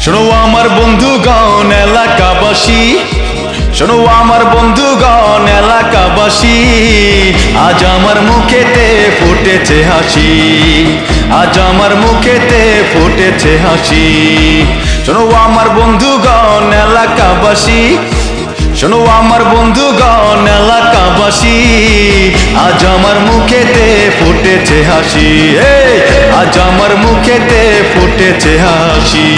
শোনো আমার বন্ধুগণ এলাকাবাসী, শোনো আমার বন্ধুগণ এলাকাবাসী, আজ আমার মুখেতে ফুটেছে হাসি, আজ আমার মুখেতে ফুটেছে হাসি। শোনো আমার বন্ধুগণ এলাকাবাসী, শোনো আমার বন্ধুগণ এলাকাবাসী, আজ আমার মুখেতে ফুটেছে হাসি, আজ আমার মুখেতে ফুটেছে হাসি।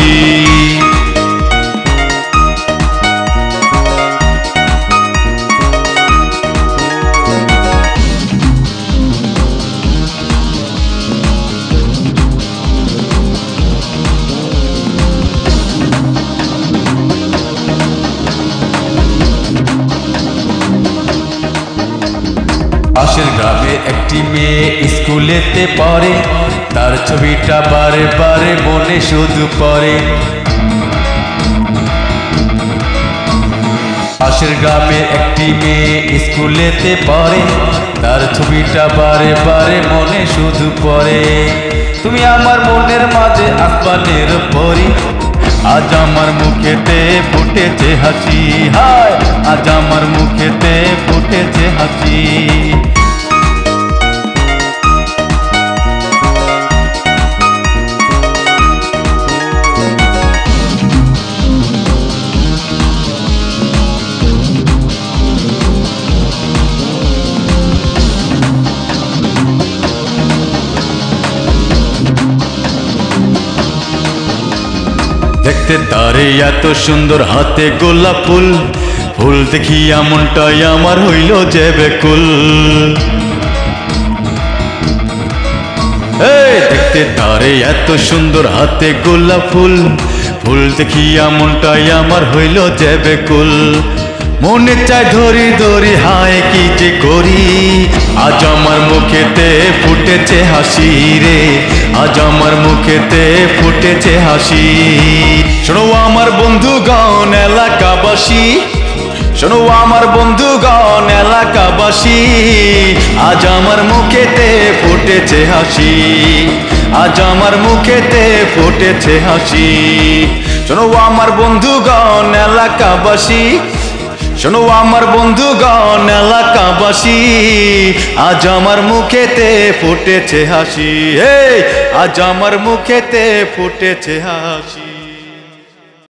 পাশের গ্রামে একটি মেয়ে স্কুলেতে পড়ে, তার ছবিটা বারে বারে মনে শুধু পড়ে। পাশের গ্রামে একটি মেয়ে স্কুলেতে পড়ে, তার ছবিটা বারে বারে মনে শুধু পড়ে। তুমি আমার মনের মাঝে আসমানের পরি, আজ আমার মুখেতে ফুটেছে হাসি, হায় আজ আমার মুখেতে ফুটেছে হাসি। দেখতে তারে এত সুন্দর, হাতে গোলাপ ফুল, ফুল দেখিয়া মনটাই আমার হইল যে বেকুল। দেখতে তারে এত সুন্দর, হাতে গোলাপ ফুল, ফুল দেখিয়া মনটাই আমার হইল যে বেকুল। মনে চায় ধরি ধরি, হায় কি যে করি, আজ আমার মুখেতে ফুটেছে হাসি রে, আজ আমার মুখেতে ফুটেছে হাসি। শোনো আমার বন্ধুগণ এলাকাবাসী, শোনো আমার বন্ধুগণ এলাকাবাসী, আজ আমার মুখেতে ফুটেছে হাসি, আজ আমার মুখেতে ফুটেছে হাসি। শোনো আমার বন্ধুগণ এলাকাবাসী, শোনো আমার বন্ধুগণ এলাকাবাসী, আজ আমার মুখেতে ফুটেছে হাসি, আজ আমার মুখেতে ফুটেছে হাসি।